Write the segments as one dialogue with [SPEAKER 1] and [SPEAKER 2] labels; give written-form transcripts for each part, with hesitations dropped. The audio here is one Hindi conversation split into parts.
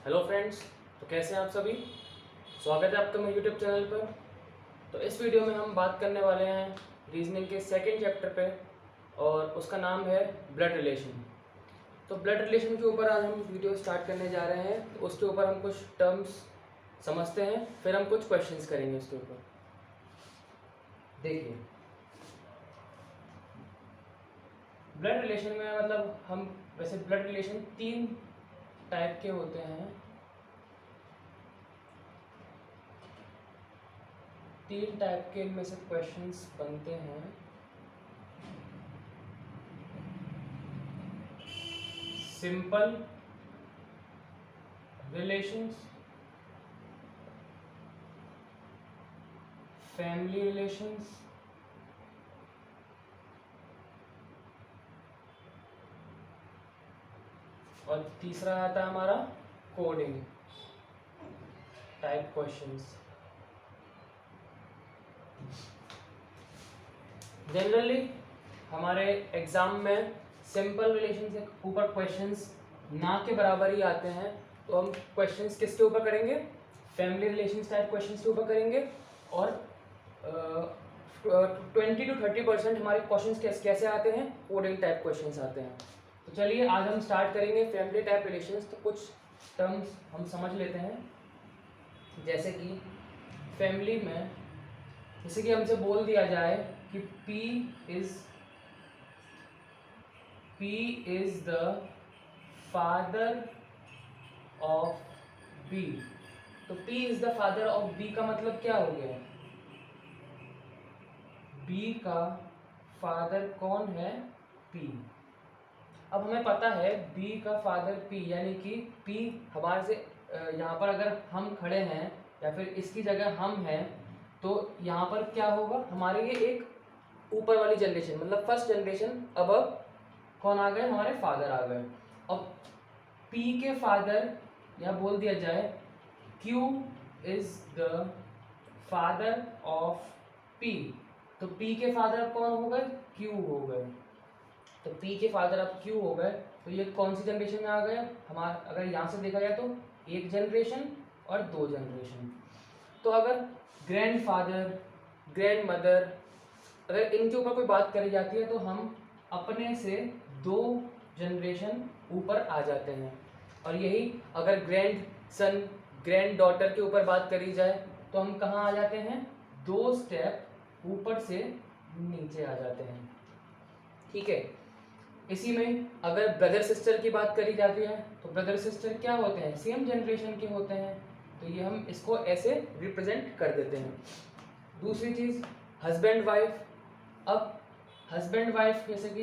[SPEAKER 1] हेलो फ्रेंड्स, तो कैसे हैं आप सभी। स्वागत है आपका मेरे यूट्यूब चैनल पर। तो इस वीडियो में हम बात करने वाले हैं रीजनिंग के सेकंड चैप्टर पे और उसका नाम है ब्लड रिलेशन। तो ब्लड रिलेशन के ऊपर आज हम वीडियो स्टार्ट करने जा रहे हैं। तो उसके ऊपर हम कुछ टर्म्स समझते हैं, फिर हम कुछ क्वेश्चंस करेंगे उसके ऊपर। देखिए, ब्लड रिलेशन में मतलब हम वैसे ब्लड रिलेशन 3 टाइप के होते हैं। 3 टाइप के इनमें से क्वेश्चंस बनते हैं। सिंपल रिलेशंस, फैमिली रिलेशंस और तीसरा आता है हमारा कोडिंग टाइप क्वेश्चंस। जनरली हमारे एग्जाम में सिंपल रिलेशन से ऊपर क्वेश्चंस ना के बराबर ही आते हैं। तो हम क्वेश्चंस किसके ऊपर करेंगे? फैमिली रिलेशंस टाइप क्वेश्चंस के ऊपर करेंगे। और 20 to 30% हमारे क्वेश्चंस कैसे आते हैं? कोडिंग टाइप क्वेश्चंस आते हैं। तो चलिए आज हम स्टार्ट करेंगे फैमिली टाइप रिलेशंस। तो कुछ टर्म्स हम समझ लेते हैं, जैसे कि फैमिली में जैसे कि हमसे बोल दिया जाए कि P is the father of B। तो P is the father of B का मतलब क्या हो गया? B का फादर कौन है? P। अब हमें पता है B का फादर P, यानी कि P हमारे से यहाँ पर अगर हम खड़े हैं या फिर इसकी जगह हम हैं, तो यहाँ पर क्या होगा? हमारे ये एक ऊपर वाली जनरेशन मतलब फर्स्ट जनरेशन अब कौन आ गए? हमारे फादर आ गए। अब P के फादर या बोल दिया जाए Q is the father of P। तो P के फादर कौन हो गए? Q हो गए। तो P के फादर अब Q हो गए, तो ये कौन सी जनरेशन में आ गए? हमारा अगर यहाँ से देखा जाए तो एक जनरेशन और 2 जनरेशन। तो अगर ग्रैंडफादर, ग्रैंड मदर, अगर इनके ऊपर कोई बात करी जाती है तो हम अपने से 2 जनरेशन ऊपर आ जाते हैं। और यही अगर ग्रैंड सन, ग्रैंड डॉटर के ऊपर बात करी जाए तो हम कहाँ आ जाते हैं? 2 स्टेप ऊपर से नीचे आ जाते हैं। ठीक है। इसी में अगर ब्रदर सिस्टर की बात करी जाती है तो ब्रदर सिस्टर क्या होते हैं? सेम जनरेशन के होते हैं। तो ये हम इसको ऐसे रिप्रेजेंट कर देते हैं। दूसरी चीज़ हस्बैंड वाइफ। अब हस्बैंड वाइफ जैसे कि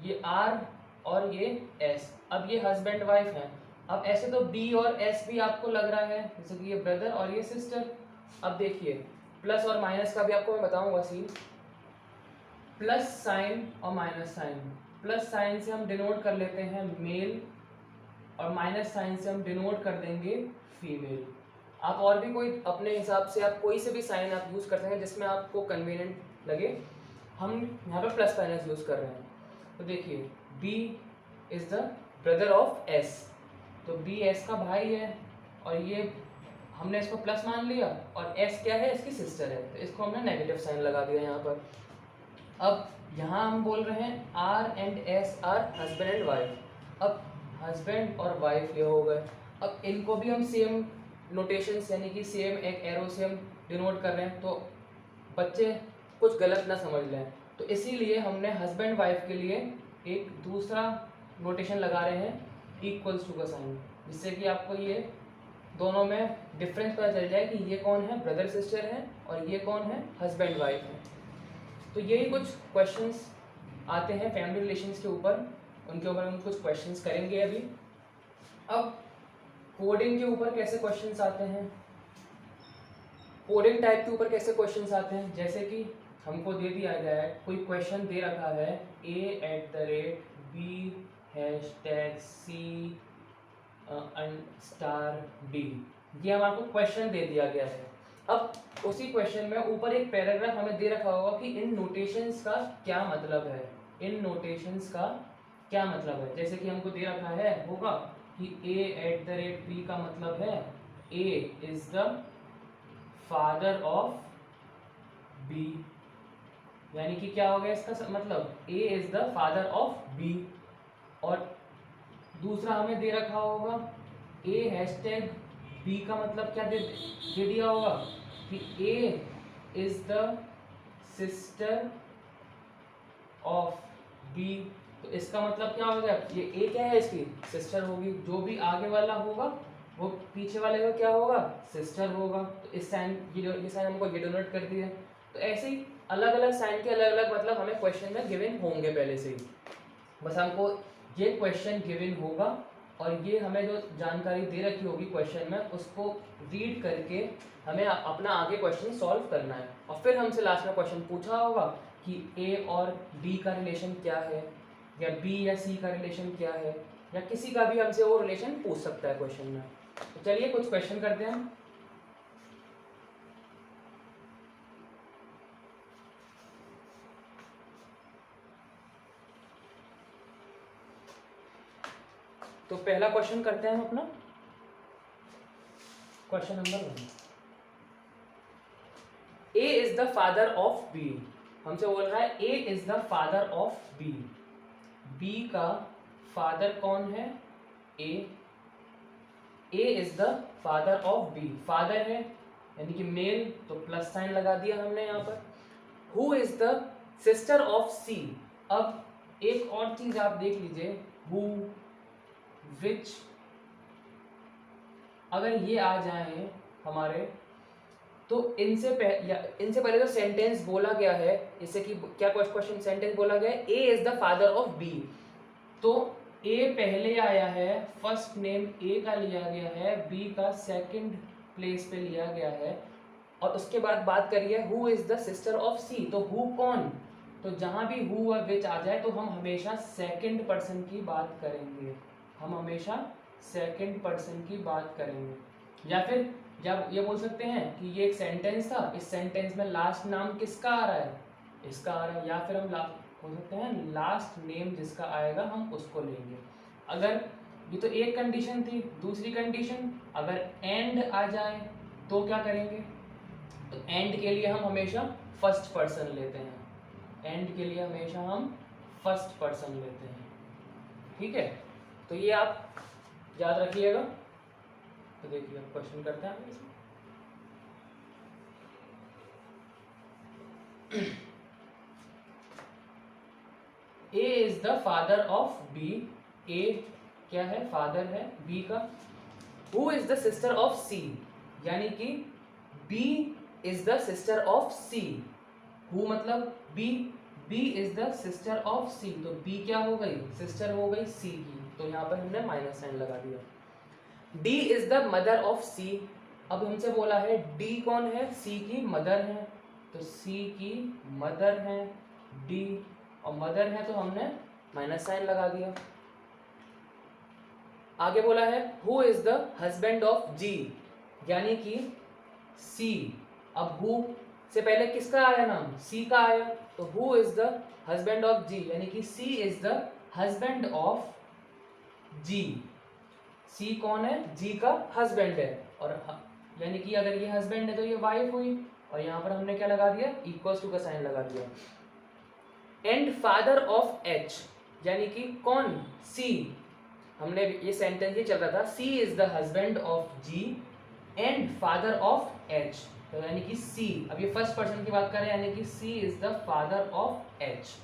[SPEAKER 1] ये R और ये S। अब ये हस्बैंड वाइफ हैं। अब ऐसे तो B और S भी आपको लग रहा है, जैसे कि ये ब्रदर और ये सिस्टर। अब देखिए प्लस और माइनस का भी आपको मैं बताऊंगा सीन। प्लस साइन और माइनस साइन। प्लस साइन से हम डिनोट कर लेते हैं मेल और माइनस साइन से हम डिनोट कर देंगे फीमेल। आप और भी कोई अपने हिसाब से आप कोई से भी साइन आप यूज़ कर सकते हैं जिसमें आपको कन्वीनियंट लगे। हम यहाँ पर प्लस माइनस यूज़ कर रहे हैं। तो देखिए B is the brother of S। तो B S का भाई है और ये हमने इसको प्लस मान लिया और S क्या है? इसकी सिस्टर है। तो इसको हमने नेगेटिव साइन लगा दिया यहाँ पर। अब यहाँ हम बोल रहे हैं R and S are husband and wife. अब हस्बैंड और वाइफ ये हो गए। अब इनको भी हम सेम नोटेशंस यानी कि सेम एक एरो से हम डिनोट कर रहे हैं, तो बच्चे कुछ गलत ना समझ लें। तो इसीलिए हमने हस्बैंड वाइफ के लिए एक दूसरा नोटेशन लगा रहे हैं इक्वल्स टू का साइन, जिससे कि आपको ये दोनों में डिफरेंस पता चल जाए कि ये कौन है? ब्रदर सिस्टर है और ये कौन है? हस्बैंड वाइफ है। तो यही कुछ क्वेश्चंस आते हैं फैमिली रिलेशंस के ऊपर, उनके ऊपर हम कुछ क्वेश्चंस करेंगे अभी। अब कोडिंग के ऊपर कैसे क्वेश्चंस आते हैं? कोडिंग टाइप के ऊपर कैसे क्वेश्चंस आते हैं? जैसे कि हमको दे दिया जाए, कोई क्वेश्चन दे रखा है A@B#C*D, ये हमारे क्वेश्चन दे दिया गया है। अब उसी क्वेश्चन में ऊपर एक पैराग्राफ हमें दे रखा होगा कि इन नोटेशंस का क्या मतलब है। इन नोटेशंस का क्या मतलब है? जैसे कि हमको दे रखा है होगा कि a@p का मतलब है a is the father of b, यानी कि क्या हो गया इसका मतलब a is the father of b। और दूसरा हमें दे रखा होगा a#b का मतलब क्या दे दिया होगा कि a is the sister of b। तो इसका मतलब क्या हो गया, ये a क्या है इसकी सिस्टर होगी, जो भी आगे वाला होगा वो पीछे वाले का क्या होगा सिस्टर होगा। तो इस साइन ये साइन हमको ये डोनेट कर दिया। तो ऐसे ही अलग अलग साइन के अलग अलग मतलब हमें क्वेश्चन में गिवन होंगे पहले से ही, बस हमको ये क्वेश्चन गिवन होगा और ये हमें जो जानकारी दे रखी होगी क्वेश्चन में उसको रीड करके हमें अपना आगे क्वेश्चन सॉल्व करना है। और फिर हमसे लास्ट में क्वेश्चन पूछा होगा कि ए और बी का रिलेशन क्या है, या बी या सी का रिलेशन क्या है, या किसी का भी हमसे वो रिलेशन पूछ सकता है क्वेश्चन में। तो चलिए कुछ क्वेश्चन करते हैं हम। तो पहला क्वेश्चन करते हैं हम अपना question number 1। A is the father of B, हमसे बोल रहा है A is the father of B. B का फादर कौन है A is the father of B, father है यानी कि मेल, तो प्लस साइन लगा दिया हमने यहाँ पर। Who is the sister of C, अब एक और चीज आप देख लीजिए, हु विच, अगर ये आ जाए हमारे तो इनसे पहले जो सेंटेंस बोला गया है, जैसे कि क्या क्वेश्चन सेंटेंस बोला गया है A is the father of B, तो ए पहले आया है, फर्स्ट नेम ए का लिया गया है, बी का सेकंड प्लेस पे लिया गया है, और उसके बाद बात करिए who is the sister of C, तो हु कौन, तो जहां भी हु और विच आ जाए तो हम हमेशा सेकंड पर्सन की बात करेंगे, हम हमेशा सेकंड पर्सन की बात करेंगे। या फिर जब ये बोल सकते हैं कि ये एक सेंटेंस था, इस सेंटेंस में लास्ट नाम किसका आ रहा है, इसका आ रहा है, या फिर हम बोल सकते हैं लास्ट नेम जिसका आएगा हम उसको लेंगे। अगर ये तो एक कंडीशन थी, दूसरी कंडीशन अगर एंड आ जाए तो क्या करेंगे, तो एंड के लिए हम हमेशा फर्स्ट पर्सन लेते हैं, एंड के लिए हमेशा हम फर्स्ट पर्सन लेते हैं, ठीक है। तो ये आप याद रखिएगा। तो देखिए क्वेश्चन करते हैं इसमें। A is the father of B, A क्या है फादर है बी का। Who is the sister of C, यानी कि B is the sister of C, who मतलब B, B is the sister of C, तो बी क्या हो गई सिस्टर हो गई सी की, तो यहाँ पर हमने माइनस साइन लगा दिया। D is the mother of C, अब हमसे बोला है डी कौन है, सी की मदर है, तो सी की मदर है डी, और मदर है तो हमने माइनस साइन लगा दिया। आगे बोला है who is the husband of G, यानी कि सी, अब हु से पहले किसका आया नाम सी का आया, तो who is the husband of G, यानी कि C is the husband of G, C कौन है जी का हस्बैंड है, और यानी कि अगर ये हस्बैंड है तो ये वाइफ हुई, और यहाँ पर हमने क्या लगा दिया इक्वल्स टू का साइन लगा दिया। एंड फादर ऑफ एच, यानी कि कौन सी, हमने ये सेंटेंस ये चल रहा था C is the husband of G and father of H, तो यानी कि सी, अब ये फर्स्ट पर्सन की बात करें यानी कि C is the father of H.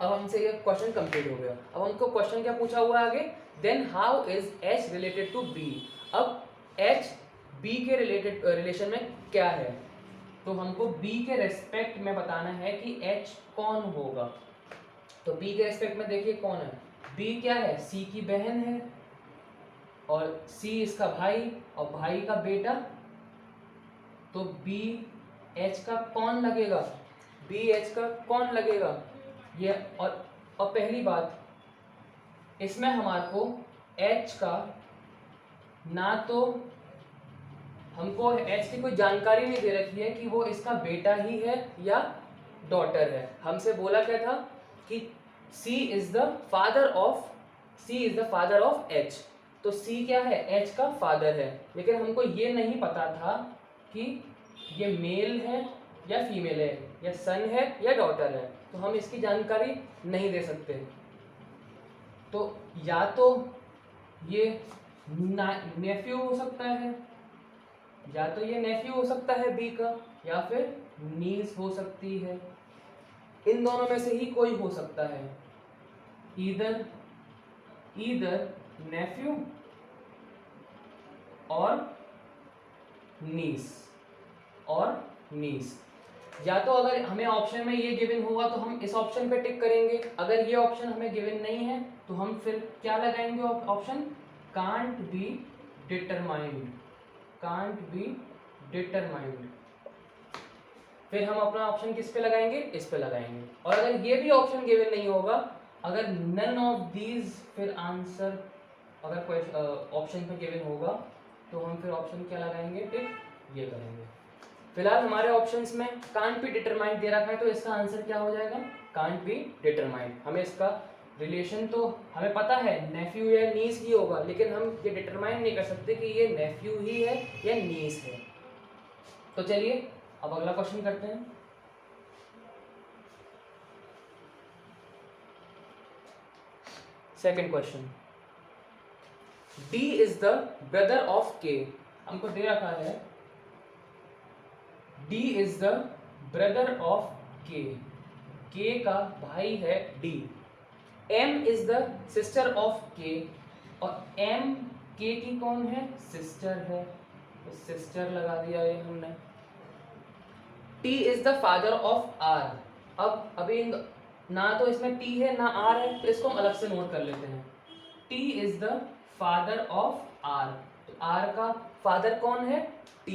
[SPEAKER 1] अब हमसे ये क्वेश्चन कंप्लीट हो गया। अब हमको क्वेश्चन क्या पूछा हुआ है आगे, then how is H related to B, अब एच बी के रिलेशन में क्या है, तो हमको बी के रेस्पेक्ट में बताना है कि एच कौन होगा। तो बी के रेस्पेक्ट में देखिए कौन है, बी क्या है सी की बहन है, और सी इसका भाई और भाई का बेटा, तो बी एच का कौन लगेगा, बी एच का कौन लगेगा ये। और पहली बात इसमें हमारे को एच का ना तो हमको एच की कोई जानकारी नहीं दे रखी है कि वो इसका बेटा ही है या डॉटर है। हमसे बोला क्या था कि C is the father of H, तो C क्या है, H का फादर है, लेकिन हमको ये नहीं पता था कि ये मेल है या फीमेल है, या सन है या डॉटर है, तो हम इसकी जानकारी नहीं दे सकते। तो या तो ये नेफ्यू हो सकता है, या तो ये नेफ्यू हो सकता है बी का, या फिर नीस हो सकती है। इन दोनों में से ही कोई हो सकता है, ईदर नेफ्यू और नीस। या तो अगर हमें ऑप्शन में ये गिवन होगा तो हम इस ऑप्शन पे टिक करेंगे, अगर ये ऑप्शन हमें गिवन नहीं है तो हम फिर क्या लगाएंगे ऑप्शन, कांट बी डिटरमाइंड। फिर हम अपना ऑप्शन किस पे लगाएंगे, इस पे लगाएंगे। और अगर ये भी ऑप्शन गिवन नहीं होगा, अगर नन ऑफ दीज फिर आंसर अगर ऑप्शन पे गिवन होगा तो हम फिर ऑप्शन क्या लगाएंगे, टिक ये करेंगे। फिलहाल हमारे ऑप्शंस में कांट बी डिटरमाइंड दे रखा है, तो इसका आंसर क्या हो जाएगा, कांट बी डिटरमाइंड। हमें इसका रिलेशन तो हमें पता है नेफ्यू या नीस ही होगा, लेकिन हम ये डिटरमाइन नहीं कर सकते कि ये नेफ्यू ही है या नीस है। तो चलिए अब अगला क्वेश्चन करते हैं। Second question, D is the brother of K। हमको दे रखा है D is the brother of K, K का भाई है D। M is the sister of K, और M K की कौन है, सिस्टर है, तो सिस्टर लगा दिया ये हमने। T is the father of R। अब अभी ना तो इसमें T है ना R है, तो इसको हम अलग से नोट कर लेते हैं। T is the father of R, तो R का फादर कौन है, T।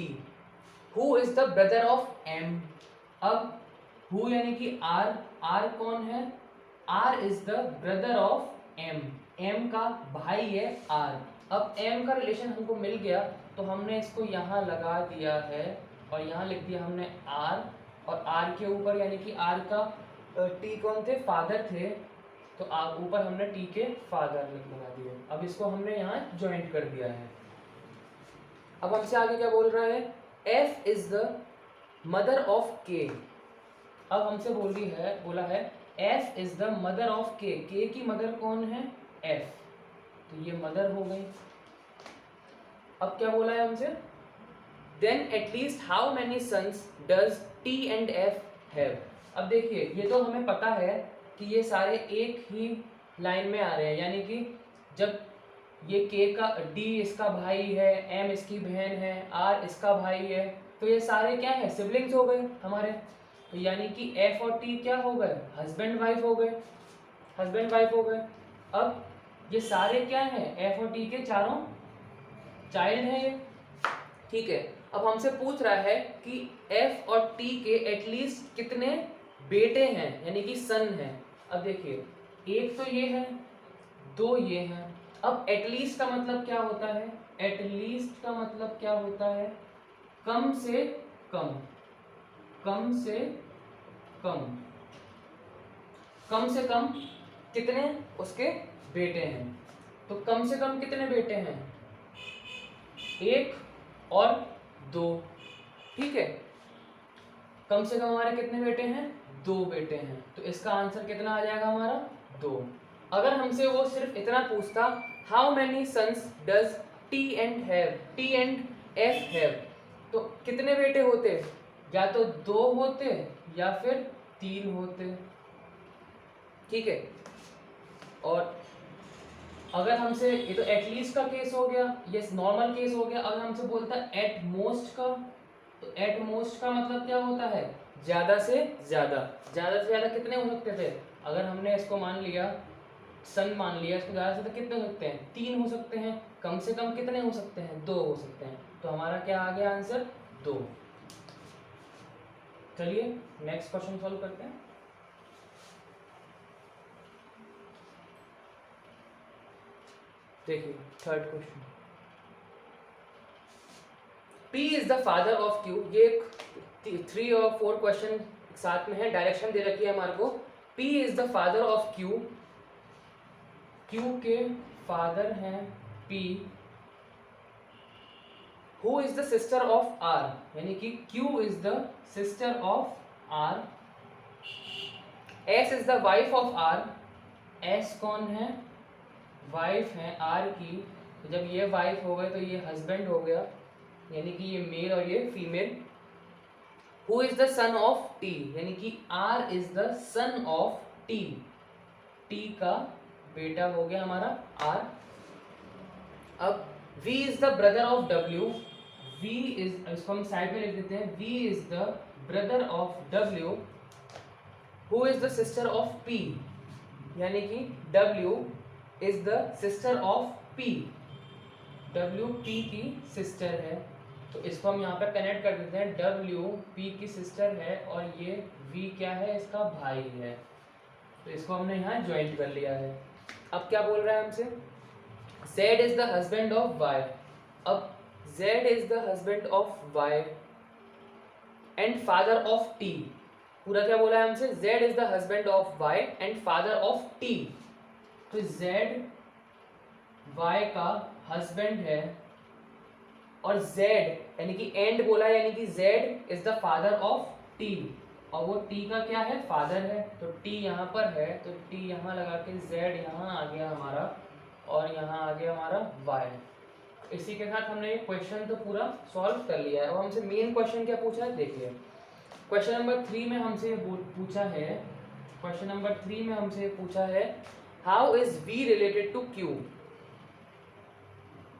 [SPEAKER 1] Who is the brother of M। अब who यानी कि R कौन है, R is the brother of M, M का भाई है R। अब M का रिलेशन हमको मिल गया, तो हमने इसको यहाँ लगा दिया है और यहाँ लिख दिया हमने R, और R के ऊपर यानी कि R का T कौन थे, फादर थे, तो ऊपर हमने T के फादर लगा दिए। अब इसको हमने यहाँ ज्वाइंट कर दिया है। अब हमसे आगे क्या बोल रहा है, F is the mother of K। अब हमसे बोला है F is the mother of K, K की मदर कौन है, F, तो ये मदर हो गई। अब क्या बोला है हमसे, then at least how many sons does T and F have. अब देखिए ये तो हमें पता है कि ये सारे एक ही लाइन में आ रहे हैं, यानी कि जब ये K का D इसका भाई है, M इसकी बहन है, R इसका भाई है, तो ये सारे क्या है, सिबलिंग्स हो गए हमारे। तो यानी कि F और T क्या हो गए, हस्बैंड वाइफ हो गए। अब ये सारे क्या हैं, F और T के चारों चाइल्ड हैं ये, ठीक है। अब हमसे पूछ रहा है कि F और T के एटलीस्ट कितने बेटे हैं, यानी कि सन हैं। अब देखिए एक तो ये है, दो ये हैं। अब एटलीस्ट का मतलब क्या होता है, एटलीस्ट का मतलब क्या होता है, कम से कम, कम से कम कितने उसके बेटे हैं। तो कम से कम कितने बेटे हैं, एक और दो, ठीक है। कम से कम हमारे कितने बेटे हैं, दो बेटे हैं, तो इसका आंसर कितना आ जाएगा हमारा, दो। अगर हमसे वो सिर्फ इतना पूछता, how many sons does T and F have, तो कितने बेटे होते, या तो दो होते या फिर तीन होते, ठीक है। और अगर हमसे, ये तो एटलीस्ट का केस हो गया, ये नॉर्मल केस हो गया। अगर हमसे बोलता है एट मोस्ट का, तो एट मोस्ट का मतलब क्या होता है, ज्यादा से ज्यादा कितने हो सकते थे। अगर हमने इसको मान लिया, सन मान लिया, इसको ज्यादा से ज्यादा कितने हो सकते हैं, तीन हो सकते हैं। कम से कम कितने हो सकते हैं, दो हो सकते हैं। तो हमारा क्या आ गया आंसर, दो। चलिए नेक्स्ट क्वेश्चन सॉल्व करते हैं। देखिए third question, P is the father of Q। ये 3 और 4 क्वेश्चन साथ में है, डायरेक्शन दे रखी है हमारे को। P is the father of Q, Q के फादर हैं P who is the sister of R, यानी कि Q is the sister of R, S is the wife of R, S कौन है, वाइफ है R की, तो जब ये वाइफ हो गए तो ये हस्बैंड हो गया, यानी कि ये मेल और ये female. Who is the son of T, यानी कि R is the son of T, T का बेटा हो गया हमारा R। अब V is the brother of W, V is, इसको हम साइड में लिख देते हैं, V is the brother of W, who is the sister of P, यानी कि W is the sister of P, W P की सिस्टर है, तो इसको हम यहाँ पे कनेक्ट कर देते हैं, W P की सिस्टर है और ये V क्या है, इसका भाई है, तो इसको हमने यहाँ ज्वाइंट कर लिया है। अब क्या बोल रहा है हमसे, Z is the husband of Y, अब Z is the husband of Y and father of T, पूरा क्या बोला है हमसे, Z is the husband of Y and father of T, तो Z Y का हस्बैंड है और Z यानी कि एंड बोला है, यानी कि Z is the father of T, और वो T का क्या है, फादर है, तो T यहाँ पर है, तो T यहाँ लगा के Z यहाँ आ गया हमारा और यहाँ आ गया हमारा Y। इसी के साथ हमने ये क्वेश्चन तो पूरा सॉल्व कर लिया है। और हमसे मेन क्वेश्चन क्या पूछा है, देखिए क्वेश्चन नंबर 3 में हमसे पूछा है, क्वेश्चन नंबर 3 में हमसे पूछा है how is V related to Q,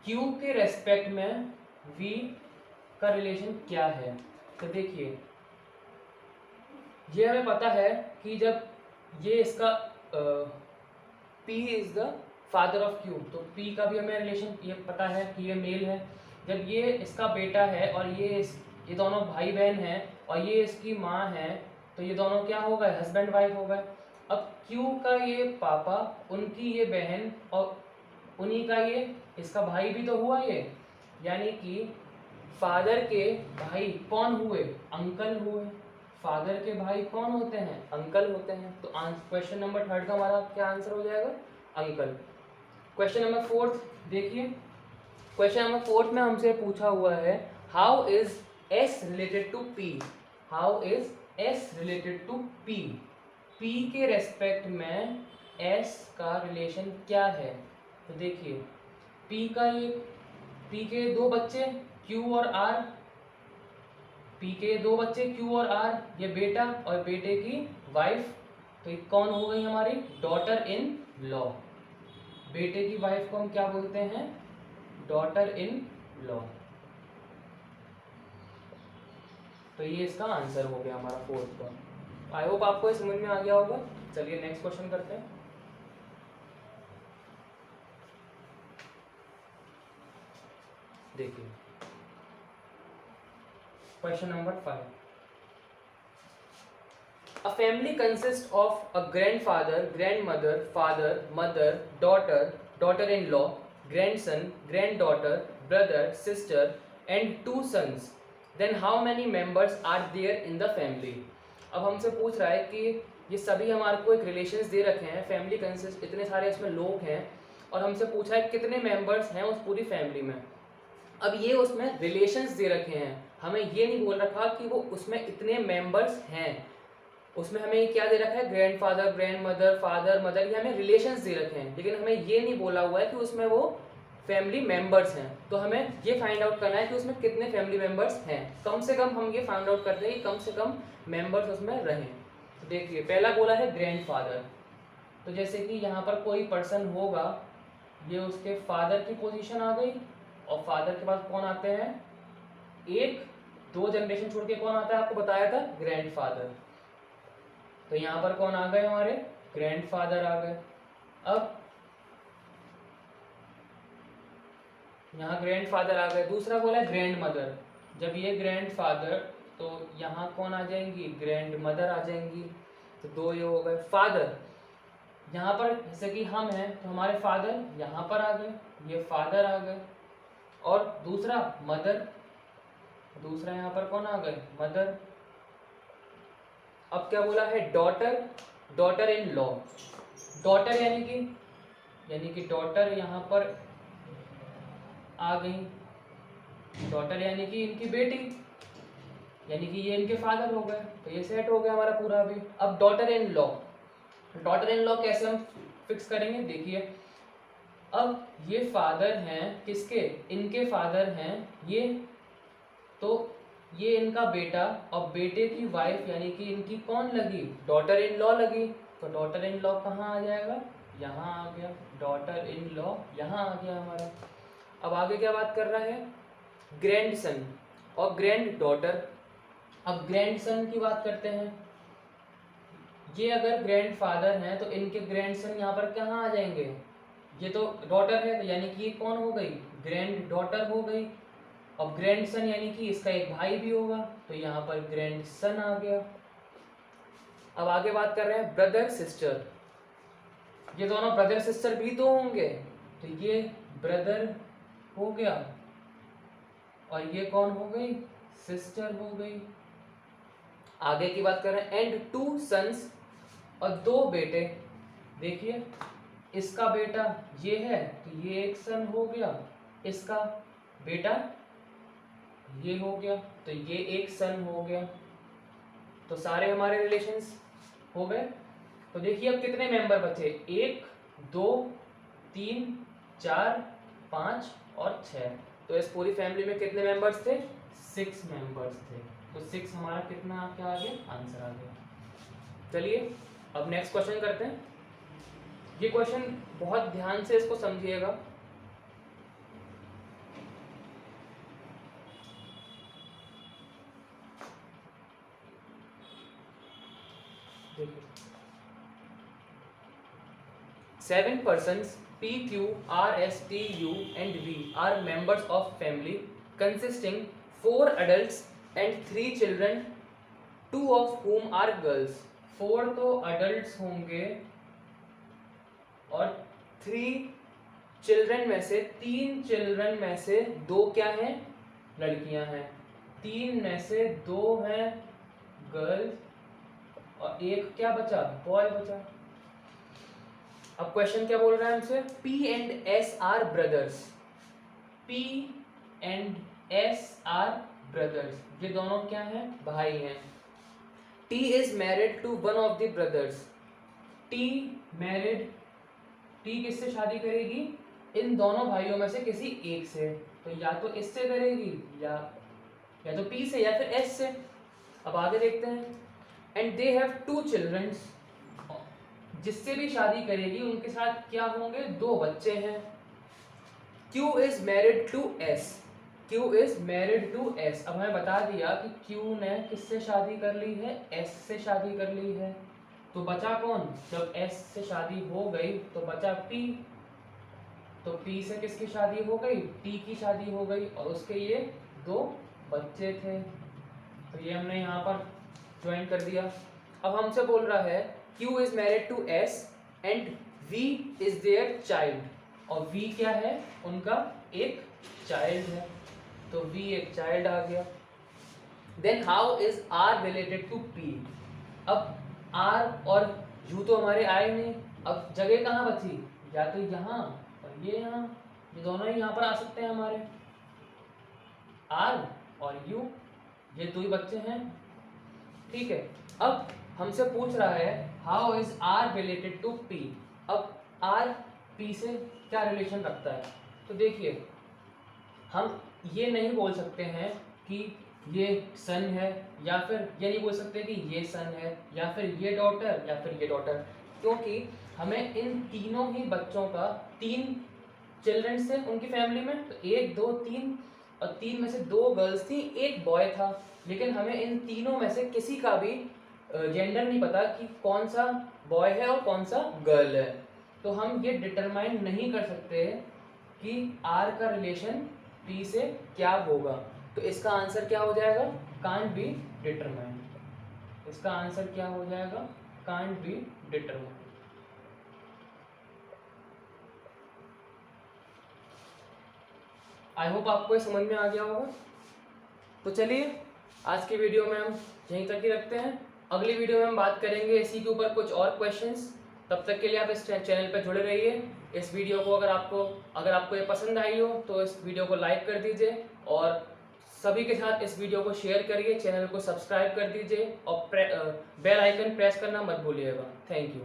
[SPEAKER 1] Q के रेस्पेक्ट में V का रिलेशन क्या है। तो देखिए ये हमें पता है कि जब ये इसका P is the father of Q, तो P का भी हमें रिलेशन ये पता है कि ये मेल है, जब ये इसका बेटा है और ये दोनों भाई बहन हैं और ये इसकी माँ है, तो ये दोनों क्या हो गए, हस्बैंड वाइफ हो गए। अब Q का ये पापा, उनकी ये बहन और उन्हीं का ये इसका भाई भी तो हुआ ये, यानी कि फादर के भाई कौन हुए, अंकल हुए, फादर के भाई कौन होते हैं, अंकल होते हैं, तो क्वेश्चन नंबर 3 का हमारा क्या आंसर हो जाएगा, अंकल। क्वेश्चन नंबर 4 देखिए, क्वेश्चन नंबर 4 में हमसे पूछा हुआ है how is S related to P, how is S related to P, P के रेस्पेक्ट में S का रिलेशन क्या है। तो देखिए P के दो बच्चे Q और R, P के दो बच्चे Q और R, ये बेटा और बेटे की वाइफ, तो ये कौन हो गई हमारी, डॉटर इन लॉ, बेटे की वाइफ को हम क्या बोलते हैं, डॉटर इन लॉ। तो ये इसका आंसर हो गया हमारा 4th का। आई होप आपको ये समझ में आ गया होगा। चलिए नेक्स्ट क्वेश्चन करते हैं। देखिए question number 5, A family consists of a grandfather, grandmother, father, mother, daughter, daughter-in-law, grandson, granddaughter, brother, sister, and 2 sons. Then how many members are there in the family? अब हमसे पूछ रहा है कि ये सभी हमारे को एक रिलेशंस दे रखे हैं, फैमिली कंसिस्ट, इतने सारे इसमें लोग हैं, और हमसे पूछा है कितने मेंबर्स हैं उस पूरी फैमिली में। अब ये उसमें रिलेशंस दे रखे हैं, हमें ये नहीं बोल रखा कि वो उसमें इतने मेंबर्स हैं, उसमें हमें क्या दे रखा है, ग्रैंडफादर, ग्रैंडमदर, फादर, मदर, ये हमें रिलेशंस दे रखे हैं, लेकिन हमें ये नहीं बोला हुआ है कि उसमें वो फैमिली मेंबर्स हैं। तो हमें ये फाइंड आउट करना है कि उसमें कितने फैमिली मेंबर्स हैं, कम से कम हम ये फाइंड आउट करते हैं कि कम से कम मेंबर्स उसमें रहें। तो देखिए पहला बोला है ग्रैंडफादर, तो जैसे कि यहाँ पर कोई पर्सन होगा, ये उसके फादर की पोजीशन आ गई, और फादर के पास कौन आते हैं, 1-2 जनरेशन छोड़ के कौन आता है, आपको बताया था ग्रैंडफादर, तो यहाँ पर कौन आ गए, हमारे ग्रैंडफादर आ गए। अब यहाँ ग्रैंडफादर आ गए। दूसरा बोला है ग्रैंडमदर, जब ये ग्रैंडफादर, तो यहाँ कौन आ जाएंगी, ग्रैंडमदर आ जाएंगी, तो 2 ये हो गए। फादर, यहाँ पर जैसे कि हम हैं तो हमारे फादर यहाँ पर आ गए, ये फादर आ गए, और दूसरा मदर, दूसरा यहाँ पर कौन आ गए, मदर। अब क्या बोला है, daughter, daughter in law, daughter यानी कि डॉटर यहाँ पर आ गई। डॉटर यानी कि इनकी बेटी, यानी कि ये इनके फादर हो गए, तो ये सेट हो गया हमारा पूरा भी। अब daughter in law, daughter in law कैसे हम फिक्स करेंगे, देखिए अब ये फादर हैं किसके, इनके फादर हैं ये, तो ये इनका बेटा और बेटे की वाइफ यानी कि इनकी कौन लगी, डॉटर इन लॉ लगी। तो डॉटर इन लॉ कहाँ आ जाएगा, यहाँ आ गया, डॉटर इन लॉ यहाँ आ गया हमारा। अब आगे क्या बात कर रहा है, ग्रैंडसन और ग्रैंड डॉटर। अब ग्रैंडसन की बात करते हैं, ये अगर ग्रैंडफादर हैं तो इनके ग्रैंडसन यहाँ पर कहाँ आ जाएंगे, ये तो डॉटर है यानी कि ये कौन हो गई, ग्रैंड डॉटर हो गई। अब ग्रैंडसन यानी कि इसका एक भाई भी होगा, तो यहाँ पर ग्रैंडसन आ गया। अब आगे बात कर रहे हैं ब्रदर सिस्टर, ये दोनों ब्रदर सिस्टर भी तो होंगे, तो ये ब्रदर हो गया और ये कौन हो गई, सिस्टर हो गई। आगे की बात कर रहे हैं एंड 2 सन्स और 2 बेटे। देखिए इसका बेटा ये है तो ये एक सन हो गया, इसका बेटा ये हो गया तो ये एक सन हो गया। तो सारे हमारे रिलेशंस हो गए। तो देखिए अब कितने मेंबर बचे, 1 2 3 4 5 और 6। तो इस पूरी फैमिली में कितने मेंबर्स थे, 6 मेंबर्स थे। तो 6 हमारा कितना क्या आ गया, आंसर आ गया। चलिए अब नेक्स्ट क्वेश्चन करते हैं। ये क्वेश्चन बहुत ध्यान से इसको समझिएगा। देखिए 7 persons P, Q, R, S, T, U and V are members of family consisting 4 adults and 3 children, 2 of whom are girls। 4 तो adults होंगे और 3 चिल्ड्रन में से 3 चिल्ड्रन में से 2 क्या हैं, लड़कियां हैं। 3 में से 2 हैं गर्ल्स और एक क्या बचा, बॉय बचा। अब क्वेश्चन क्या बोल रहा है हमसे, P and S are brothers। P and S are brothers, ये दोनों क्या हैं, भाई हैं। T is married to one of the brothers। T married, T किससे शादी करेगी, इन दोनों भाइयों में से किसी एक से। तो या तो इससे करेगी या तो P से या फिर S से। अब आगे देखते हैं एंड दे हैव 2 चिल्ड्रन, जिससे भी शादी करेगी उनके साथ क्या होंगे, 2 बच्चे हैं। Q is married to S। Q is married to S। अब हमें बता दिया कि Q ने किससे शादी कर ली है, S से शादी कर ली है। तो बचा कौन, जब S से शादी हो गई तो बचा P। तो P से किसकी शादी हो गई, T की शादी हो गई और उसके ये 2 बच्चे थे। तो ये हमने यहाँ पर ज्वाइन कर दिया। अब हमसे बोल रहा है Q is married to S and V is their child। और V क्या है, उनका एक चाइल्ड है। तो V एक चाइल्ड आ गया। Then how is R related to P। अब R और U तो हमारे आए नहीं, अब जगह कहाँ बची, या तो यहाँ और ये यहाँ, ये दोनों ही यहाँ पर आ सकते हैं हमारे। R और U ये 2 ही बच्चे हैं, ठीक है। अब हमसे पूछ रहा है how is R related to P। अब R P से क्या रिलेशन रखता है, तो देखिए हम ये नहीं बोल सकते हैं कि ये सन है, या फिर ये नहीं बोल सकते कि ये सन है, या फिर ये डॉटर, या फिर ये डॉटर, क्योंकि हमें इन तीनों ही बच्चों का 3 चिल्ड्रन थे उनकी फैमिली में। तो 1 2 3 और 3 में से 2 गर्ल्स थी, 1 बॉय था। लेकिन हमें इन तीनों में से किसी का भी जेंडर नहीं पता कि कौन सा बॉय है और कौन सा गर्ल है। तो हम ये डिटरमाइन नहीं कर सकते कि R का रिलेशन P से क्या होगा। तो इसका आंसर क्या हो जाएगा, कांट बी डिटरमाइंड। इसका आंसर क्या हो जाएगा, can't be determined. I hope आपको ये समझ में आ गया होगा। तो चलिए आज की वीडियो में हम यहीं तक ही रखते हैं। अगली वीडियो में हम बात करेंगे इसी के ऊपर कुछ और क्वेश्चंस। तब तक के लिए आप इस चैनल पर जुड़े रहिए। इस वीडियो को अगर आपको ये पसंद आई हो तो इस वीडियो को लाइक कर दीजिए और सभी के साथ इस वीडियो को शेयर करिए, चैनल को सब्सक्राइब कर दीजिए और बेल आइकन प्रेस करना मत भूलिएगा। Thank you.